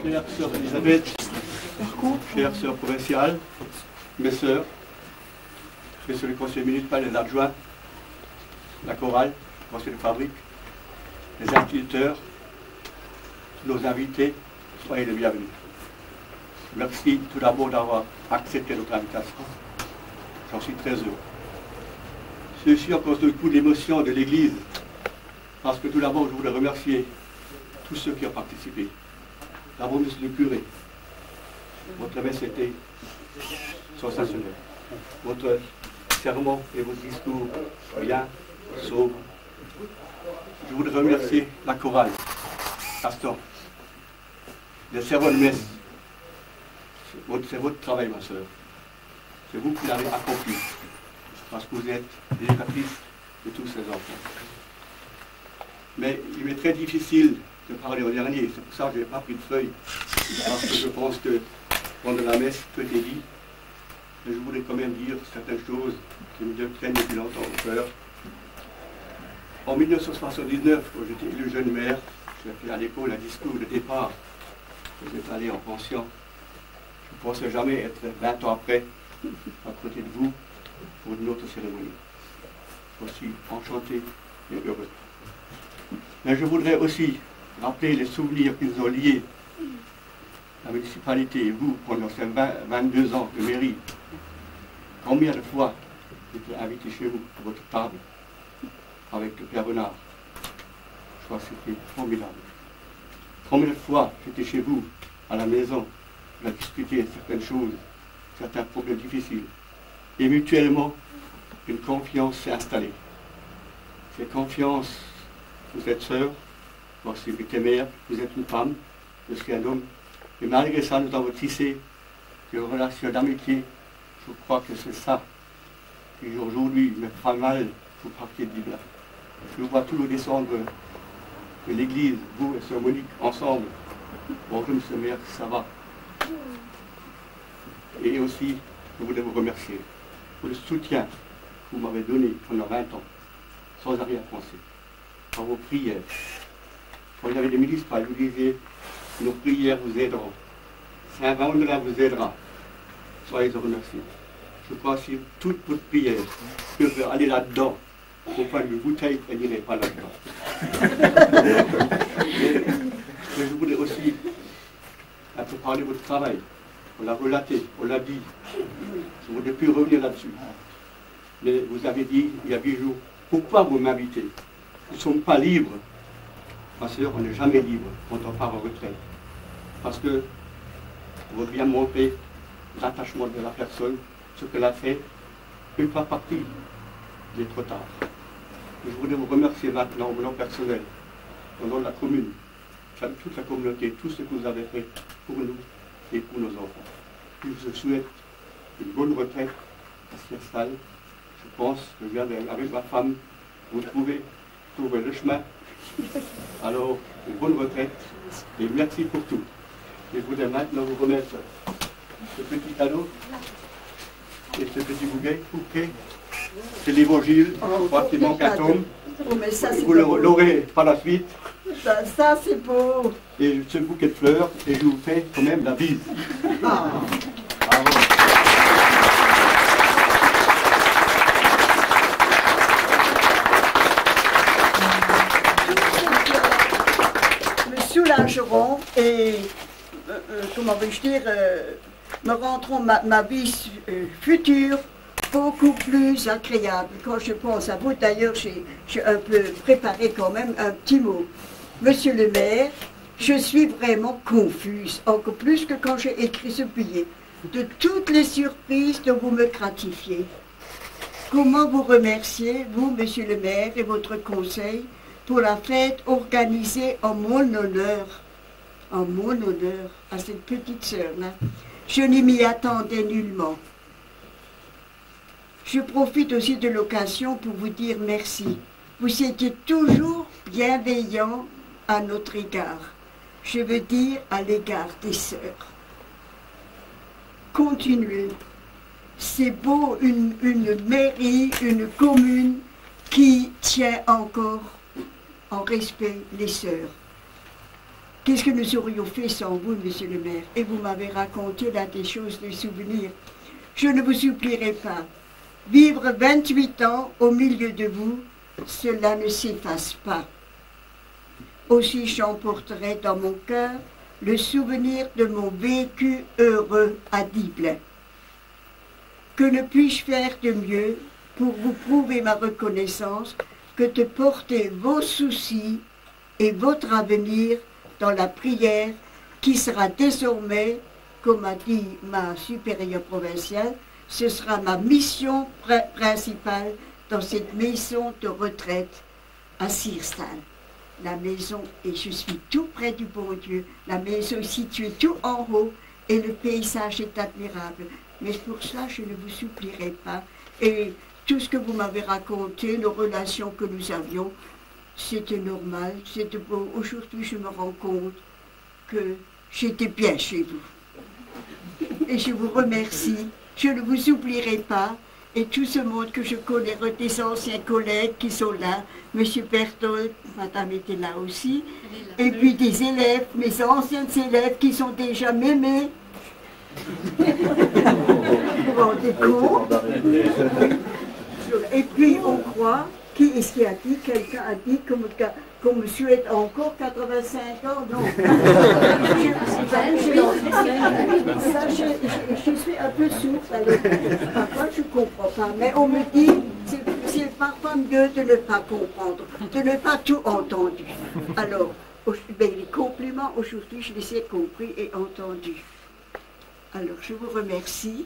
chère sœur Elisabeth, chère sœur provinciale, mes sœurs, messieurs le conseil municipal, les adjoints, la chorale, le conseil de fabrique, les instituteurs, nos invités, soyez les bienvenus. Merci tout d'abord d'avoir accepté notre invitation. J'en suis très heureux. Ceci en cause de beaucoup d'émotion de l'Église, parce que tout d'abord, je voulais remercier tous ceux qui ont participé. D'abord, monsieur le curé, votre messe était sensationnelle. Votre sermon et vos discours bien, sauf. Je voudrais remercier la chorale, Castor, les servants de messe. C'est votre travail, ma soeur. C'est vous qui l'avez accompli, parce que vous êtes l'éducatrice de tous ces enfants. Mais il m'est très difficile de parler au dernier, c'est pour ça que je n'ai pas pris de feuille, parce que je pense que pendant la messe, tout est dit, mais je voulais quand même dire certaines choses qui me tiennent depuis longtemps au cœur. En 1979, quand j'étais élu jeune maire, j'ai fait à l'école un discours de départ. J'étais allé en pension. Je ne pensais jamais être 20 ans après, à côté de vous, pour une autre cérémonie. Je suis enchanté et heureux. Mais je voudrais aussi rappeler les souvenirs qui nous ont liés, la municipalité et vous, pendant ces 22 ans de mairie. Combien de fois j'étais invité chez vous, à votre table, avec le Père Bonnard. Je crois que c'était formidable. Combien de fois j'étais chez vous, à la maison, on a discuté certaines choses, certains problèmes difficiles. Et mutuellement, une confiance s'est installée. Cette confiance, vous êtes sœur, moi c'est mère, vous êtes une femme, je suis un homme. Et malgré ça, nous avons tissé une relation d'amitié. Je crois que c'est ça qui aujourd'hui me fera mal pour partir de là. Je vois tout le descendre de l'église, vous et sœur Monique, ensemble. Bonjour, monsieur le maire, ça va. Et aussi, je voulais vous remercier pour le soutien que vous m'avez donné pendant 20 ans, sans arrière-pensée, par vos prières. Quand il y avait des municipales, vous disiez, nos prières vous aideront. Saint-Vandela vous aidera. Soyez remerciés. Je crois que si toute votre prière peut aller là-dedans, au point de vue bouteille, elle n'irait pas là-dedans. Mais je voulais aussi un peu parler de votre travail. On l'a relaté, on l'a dit. Je ne voudrais plus revenir là-dessus. Mais vous avez dit, il y a 8 jours, pourquoi vous m'invitez? Nous ne sommes pas libres. Ma soeur, on n'est jamais libre quand on part en retraite. Parce que vous bien montrer l'attachement de la personne, ce qu'elle a fait, une fois partie, il est trop tard. Et je voulais vous remercier maintenant au nom personnel, au nom de la commune, toute la communauté, tout ce que vous avez fait pour nous et pour nos enfants. Je vous souhaite une bonne retraite à Sierstal. Je pense que je viens avec ma femme, vous trouver le chemin. Alors, une bonne retraite et merci pour tout. Et je voudrais maintenant vous remettre ce petit cadeau et ce petit bouquet. C'est l'évangile, je crois qu'il manque un tome. Oh, mais ça, vous l'aurez par la suite. Ça c'est beau. Et ce bouquet de fleurs, et je vous fais quand même la bise. Ah. Bravo. Me soulageront et, comment vais-je dire, me rendront ma vie future beaucoup plus agréable. Quand je pense à vous, d'ailleurs, j'ai un peu préparé quand même un petit mot. Monsieur le maire, je suis vraiment confuse, encore plus que quand j'ai écrit ce billet, de toutes les surprises dont vous me gratifiez. Comment vous remercier, vous, monsieur le maire, et votre conseil, pour la fête organisée en mon honneur, à cette petite sœur-là. Je ne m'y attendais nullement. Je profite aussi de l'occasion pour vous dire merci. Vous étiez toujours bienveillant à notre égard. Je veux dire à l'égard des sœurs. Continuez. C'est beau, une mairie, une commune qui tient encore en respect les sœurs. Qu'est-ce que nous aurions fait sans vous, monsieur le maire? Et vous m'avez raconté là des choses, des souvenirs. Je ne vous oublierai pas. Vivre 28 ans au milieu de vous, cela ne s'efface pas. Aussi j'emporterai dans mon cœur le souvenir de mon vécu heureux à Diblin. Que ne puis-je faire de mieux pour vous prouver ma reconnaissance que de porter vos soucis et votre avenir dans la prière qui sera désormais, comme a dit ma supérieure provinciale, ce sera ma mission principale dans cette maison de retraite à Sirstal. La maison, et je suis tout près du bon Dieu, la maison est située tout en haut et le paysage est admirable. Mais pour cela, je ne vous oublierai pas. Et tout ce que vous m'avez raconté, nos relations que nous avions, c'était normal, c'était beau. Aujourd'hui, je me rends compte que j'étais bien chez vous. Et je vous remercie. Je ne vous oublierai pas. Et tout ce monde que je connais, des anciens collègues qui sont là, M. Berthold, madame était là aussi, et puis des élèves, mes anciens élèves qui sont déjà mémés. Vous vous rendez compte? Et puis on croit, qui est-ce qui a dit? Quelqu'un a dit qu'on me souhaite encore 85 ans, non. Je suis un peu sourde, parfois je ne comprends pas, mais on me dit, c'est parfois mieux de ne pas comprendre, de ne pas tout entendu. Alors, les compliments, aujourd'hui, je les ai compris et entendus. Alors, je vous remercie,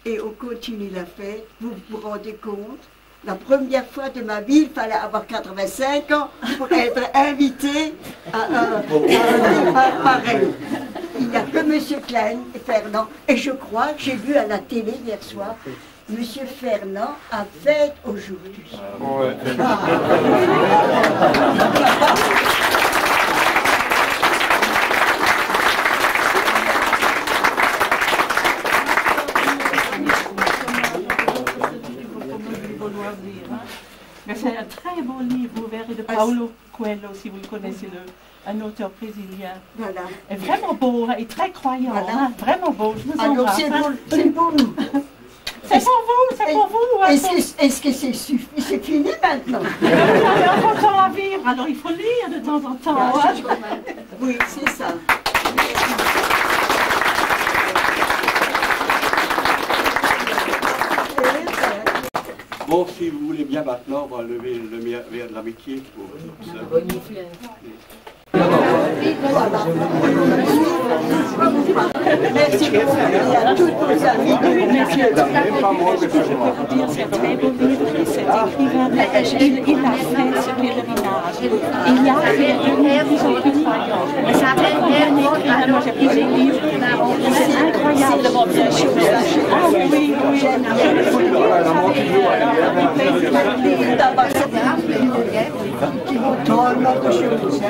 et on continue la fête, vous vous rendez compte? La première fois de ma vie, il fallait avoir 85 ans pour être invité à un départ pareil. Il n'y a que M. Klein et Fernand. Et je crois que j'ai vu à la télé hier soir, M. Fernand a fête aujourd'hui. Ouais. Mais c'est un très beau livre ouvert de Paulo Coelho, si vous le connaissez, un auteur brésilien. Voilà. Et vraiment beau et très croyant, voilà. Hein, vraiment beau. Je vous embrasse. Alors c'est pour nous. C'est pour vous, c'est pour vous. Est-ce que c'est fini maintenant? Vous avez encore temps à vivre, alors il faut lire de temps en temps. Hein? Oui, c'est ça. Bon, si vous voulez bien maintenant, on va lever le verre de l'amitié pour ça. Merci beaucoup à tous vos amis. Merci à tous. Je peux vous dire, c'est un très beau livre et cet écrivain, il a fait ce pèlerinage. Il a fait devenir plus en plus croyant. C'est un très bon écrivain, moi j'ai pris les livres. C'est incroyablement bien choisi. Ah oui, oui. Qui vont tellement de choses.